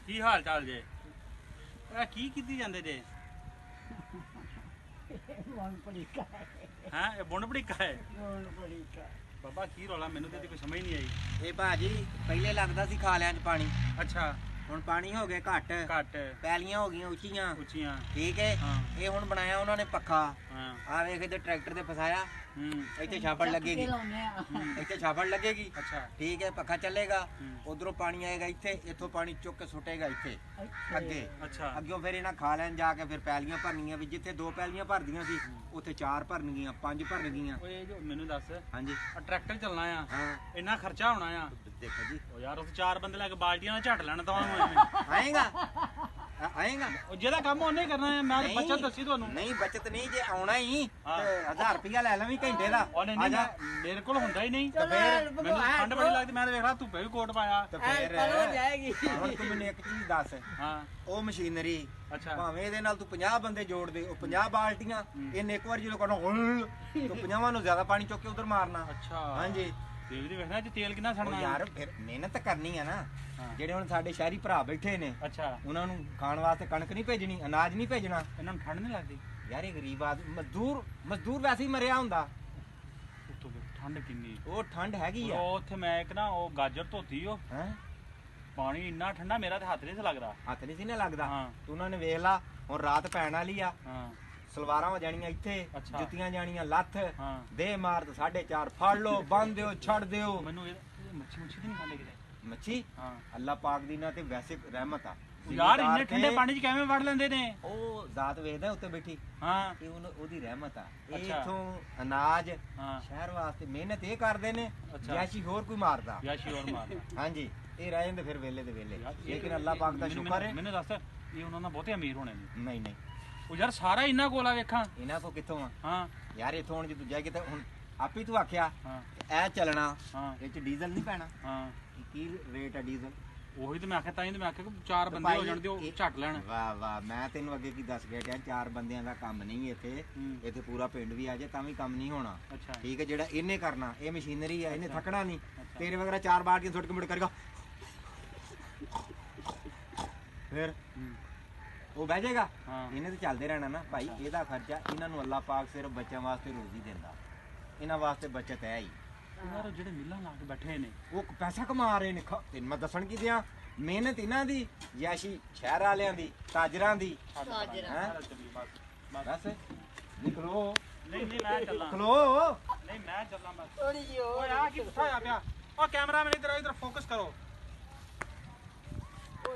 ਕੀ ਹਾਲ ਚਾਲ ਜੇ? ਇਹ ਕੀ ਕੀਤੀ ਜਾਂਦੇ ਜੇ? ਹਾਂ, ਇਹ ਬੁਣ ਬੜੀਕਾ ਹੈ। ਬਾਬਾ ਕੀ ਰੌਲਾ, ਮੈਨੂੰ ਤੇ ਇਹਦੀ ਕੋਈ ਸਮਝ ਨਹੀਂ ਆਈ। ਇਹ ਭਾਜੀ ਪਹਿਲੇ ਲੱਗਦਾ ਸੀ ਖਾਲਿਆਂ 'ਚ ਪਾਣੀ, ਅੱਛਾ ਹੁਣ ਪਾਣੀ ਹੋ ਗਏ ਘੱਟ, ਪੈਲੀਆਂ ਹੋ ਗਈਆਂ ਉੱਚੀਆਂ ਉੱਚੀਆਂ। ਠੀਕ ਹੈ। ਇਹ ਹੁਣ ਬਣਾਇਆ ਉਹਨਾਂ ਨੇ ਪੱਖਾ। ਹਾਂ ਆ ਵੇਖ ਇੱਧਰ ਟਰੈਕਟਰ ਤੇ ਫਸਾਇਆ, ਹੂੰ ਇੱਥੇ ਛਾਪੜ ਲੱਗੇਗੀ, ਇੱਥੇ ਛਾਪੜ ਲੱਗੇਗੀ। ਅੱਛਾ ਠੀਕ ਹੈ, ਪੱਖਾ ਚੱਲੇਗਾ, ਉਧਰੋਂ ਪਾਣੀ ਆਏਗਾ ਇੱਥੇ, ਇੱਥੋਂ ਪਾਣੀ ਚੁੱਕ ਕੇ ਸੁੱਟੇਗਾ ਇੱਥੇ ਅੱਗੇ। ਅੱਛਾ ਅੱਗਿਓਂ ਫਿਰ ਇਹਨਾਂ ਖਾ ਲੈਣ ਜਾ ਕੇ ਫਿਰ ਪੈਲੀਆਂ ਭਰਨੀਆਂ, ਵੀ ਜਿੱਥੇ 2 ਪੈਲੀਆਂ ਭਰਦੀਆਂ ਸੀ ਉੱਥੇ 4 ਭਰਨਗੀਆਂ, 5 ਭਰਨਗੀਆਂ। ਓਏ ਜੋ ਮੈਨੂੰ ਦੱਸ, ਹਾਂਜੀ ਆ ਟਰੈਕਟਰ ਚੱਲਣਾ ਆ, ਹਾਂ ਇੰਨਾ ਖਰਚਾ ਹੋਣਾ ਆ? ਦੇਖੋ ਜੀ, ਉਹ ਯਾਰ ਉੱਥੇ 4 ਬੰਦੇ ਲੈ ਕੇ ਬਾਲਟੀਆਂ ਨਾਲ ਝੱਟ ਲੈਣ ਤਾਂ ਆਏਗਾ ਆਏਗਾ। ਉਹ ਜਿਹਦਾ ਕੰਮ ਉਹਨੇ ਕਰਨਾ ਹੈ। ਮੈਂ ਤਾਂ ਬੱਚਤ ਦੱਸੀ ਤੁਹਾਨੂੰ। ਨਹੀਂ ਬੱਚਤ ਨਹੀਂ, ਜੇ ਆਉਣਾ ਹੀ ਤੇ 1000 ਰੁਪਇਆ ਲੈ ਲਵਾਂ ਘੰਟੇ ਦਾ। ਉਹਨੇ ਨਹੀਂ, ਮੇਰੇ ਕੋਲ ਹੁੰਦਾ ਹੀ ਨਹੀਂ। ਮੈਨੂੰ ਠੰਡ ਬੜੀ ਲੱਗਦੀ, ਮੈਂ ਤਾਂ ਵੇਖ ਲਾ ਧੁੱਪੇ ਵੀ ਕੋਟ ਪਾਇਆ। ਤੇ ਫਿਰ ਹੁਣ ਤੂੰ ਮੈਨੂੰ ਇੱਕ ਚੀਜ਼ ਦੱਸ, ਹਾਂ ਉਹ ਮਸ਼ੀਨਰੀ ਅੱਛਾ ਭਾਵੇਂ ਇਹਦੇ ਨਾਲ ਤੂੰ 50 ਬੰਦੇ ਜੋੜ ਦੇ, ਉਹ 50 ਬਾਲਟੀਆਂ ਇਹਨੇ ਇੱਕ ਵਾਰ ਜਦੋਂ ਕਰਨਾ ਤੂੰ 50ਵਾਂ ਨੂੰ ਜ਼ਿਆਦਾ ਪਾਣੀ ਚੁੱਕ ਕੇ ਉਧਰ ਮਾਰਨਾ। ਅੱਛਾ ਹਾਂਜੀ ਤੇਲ ਦੀ ਵੇਖਣਾ ਚ ਤੇਲ ਕਿੰਨਾ ਸੜਨਾ ਯਾਰ, ਫਿਰ ਮਿਹਨਤ ਕਰਨੀ ਆ ਨਾ। ਹਾਂ। ਜਿਹੜੇ ਹੁਣ ਸਾਡੇ ਸ਼ਹਿਰੀ ਭਰਾ ਬੈਠੇ ਨੇ, ਅੱਛਾ ਉਹਨਾਂ ਨੂੰ ਖਾਣ ਵਾਸਤੇ ਕਣਕ ਨਹੀਂ ਭੇਜਣੀ, ਅਨਾਜ ਨਹੀਂ ਭੇਜਣਾ। ਇਹਨਾਂ ਨੂੰ ਠੰਡ ਨਹੀਂ ਲੱਗਦੀ? ਯਾਰ ਇਹ ਗਰੀਬ ਆਦਮੀ ਮਜ਼ਦੂਰ ਵੈਸੇ ਹੀ ਮਰਿਆ ਹੁੰਦਾ। ਉੱਤੋਂ ਠੰਡ ਕਿੰਨੀ, ਉਹ ਠੰਡ ਹੈਗੀ ਆ। ਉਹ ਉੱਥੇ ਮੈਂ ਇੱਕ ਨਾ ਉਹ ਗਾਜਰ ਧੋਤੀ, ਉਹ ਹੈ ਪਾਣੀ ਇੰਨਾ ਠੰਡਾ, ਮੇਰਾ ਤੇ ਹੱਥ ਨਹੀਂ ਸੀ ਲੱਗਦਾ। ਹੱਥ ਨਹੀਂ ਸੀ ਨਾ ਲੱਗਦਾ। ਹਾਂ। ਤੂੰ ਉਹਨਾਂ ਨੇ ਵੇਖ ਲਾ, ਹੁਣ ਰਾਤ ਪੈਣ ਵਾਲੀ ਆ, ਹਾਂ ਸਲਵਾਰਾਂ ਹੋ ਜਾਣੀਆਂ ਇੱਥੇ, ਅੱਛਾ। ਜੁੱਤੀਆਂ ਜਾਣੀਆਂ ਲੱਥ, ਹਾਂ ਦੇ ਮਾਰ ਤੇ 4:30 ਫੜ ਲਓ, ਬੰਨ ਦਿਓ, ਛੱਡ ਦਿਓ। ਮੈਨੂੰ ਇਹ ਮੱਛੀ ਮੁੱਛੀ ਨਹੀਂ ਖਾਂਦੇ ਕਿਤੇ? ਮੱਛੀ ਹਾਂ ਅੱਲਾ ਪਾਕ ਦੀ ਨਾ ਤੇ ਵੈਸੇ ਰਹਿਮਤ ਆ। ਯਾਰ ਇੰਨੇ ਠੰਡੇ ਪਾਣੀ ਚ ਕਿਵੇਂ ਵੜ ਲੈਂਦੇ ਨੇ? ਉਹ ਜ਼ਾਤ ਵੇਖਦਾ ਉੱਤੇ ਬੈਠੀ, ਹਾਂ ਇਹ ਉਹਦੀ ਰਹਿਮਤ ਆ। ਇਹ ਅੱਛਾ। ਇਥੋਂ ਅਨਾਜ ਹਾਂ ਸ਼ਹਿਰ ਵਾਸਤੇ ਮਿਹਨਤ ਇਹ ਕਰਦੇ ਨੇ, ਅੱਛਾ। ਜੈਸੀ ਹੋਰ ਕੋਈ ਮਾਰਦਾ। ਯਾਸ਼ੀ ਹੋਰ ਮਾਰਦਾ। ਹਾਂਜੀ, ਇਹ ਰਹਿ ਜਾਂਦੇ ਫਿਰ ਵੇਲੇ ਦੇ ਵੇਲੇ। ਯਾਰ, ਲੇਕਿਨ ਅੱਲਾ ਪਾਕ ਦਾ ਸ਼ੁਕਰ ਹੈ। ਮੈਨੂੰ ਦੱਸ, ਇਹ ਉਹਨਾਂ ਨਾਲ ਬਹੁਤੇ ਅਮੀਰ ਹੋਣੇ ਨੇ? ਨਹੀਂ ਨਹੀਂ, ਉਹ ਯਾਰ ਸਾਰਾ ਇੰਨਾ ਕੋਲਾ ਵੇਖਾਂ। ਇਹਨਾਂ ਕੋ ਕਿੱਥੋਂ ਆ ਹਾਂ ਯਾਰ? ਇਥੋਂ ਹੁਣ ਜੇ ਤੂੰ ਜਾਏਗੀ ਤਾਂ ਹੁਣ ਆਪੀ ਤੂੰ ਆਖਿਆ ਹਾਂ ਇਹ ਚੱਲਣਾ, ਹਾਂ ਇਹ ਚ ਡੀਜ਼ਲ ਨਹੀਂ ਪੈਣਾ। ਹਾਂ ਕੀ ਰੇਟ ਆ ਡੀਜ਼ਲ? ਉਹੀ ਤੇ ਮੈਂ ਆਖਿਆ, ਤਾਂ ਹੀ ਤੇ ਮੈਂ ਆਖਿਆ ਕਿ 4 ਬੰਦੇ ਹੋ ਜਾਣ ਤੇ ਉਹ ਝੱਟ ਲੈਣ। ਵਾਹ ਵਾਹ, ਮੈਂ ਤੈਨੂੰ ਅੱਗੇ ਕੀ ਦੱਸ ਗਿਆ, 4 ਬੰਦਿਆਂ ਦਾ ਕੰਮ ਨਹੀਂ ਇੱਥੇ। ਇੱਥੇ ਪੂਰਾ ਪਿੰਡ ਵੀ ਆ ਜਾਏ ਤਾਂ ਵੀ ਕੰਮ ਨਹੀਂ ਹੋਣਾ। ਅੱਛਾ ਠੀਕ ਹੈ, ਜਿਹੜਾ ਇਹਨੇ ਕਰਨਾ, ਇਹ ਮਸ਼ੀਨਰੀ ਆ, ਇਹਨੇ ਥੱਕਣਾ ਨਹੀਂ। ਅੱਛਾ। ਤੇਰੇ ਵਗੈਰਾ 4 ਬਾਲਟੀਆਂ ਸੁੱਟ ਕੇ ਮੁੜ ਕਰੇਗਾ, ਫਿਰ ਉਹ ਬਹਿ ਜਾਏਗਾ। ਹਾਂ ਇਹਨੇ ਤੇ ਚੱਲਦੇ ਰਹਿਣਾ ਨਾ ਭਾਈ। ਅੱਛਾ। ਇਹਦਾ ਖਰਚਾ ਇਹਨਾਂ ਨੂੰ ਅੱਲਾ ਪਾਕ ਸਿਰਫ ਬੱਚਿਆਂ ਵਾਸਤੇ ਰੋਜ਼ੀ ਦਿੰਦਾ, ਇਹਨਾਂ ਵਾਸਤੇ ਬੱਚਤ ਹੈ ਹੀ। ਯਾਰ ਜਿਹੜੇ ਮਿੱਲਾਂ ਲਾ ਕੇ ਬੈਠੇ ਨੇ, ਉਹ ਪੈਸਾ ਕਮਾ ਰਹੇ ਨੇ। ਤੈਨੂੰ ਮੈਂ ਦੱਸਣ ਕੀ ਦਿਆਂ, ਮਿਹਨਤ ਇਹਨਾਂ ਦੀ, ਯਾਸ਼ੀ ਸ਼ਹਿਰ ਵਾਲਿਆਂ ਦੀ, ਤਾਜਰਾਂ ਦੀ। ਹੈਂ? ਬਸ ਨਿਕਲੋ। ਨਹੀਂ ਨਹੀਂ ਮੈਂ ਚੱਲਾਂ। ਖਲੋ। ਨਹੀਂ ਮੈਂ ਚੱਲਾਂ ਬਸ। ਓਏ ਆ ਕੀ ਪੁੱਠਾ ਹੋਇਆ ਪਿਆ? ਉਹ ਕੈਮਰਾਮੈਨ ਇਧਰ ਫੋਕਸ ਕਰੋ।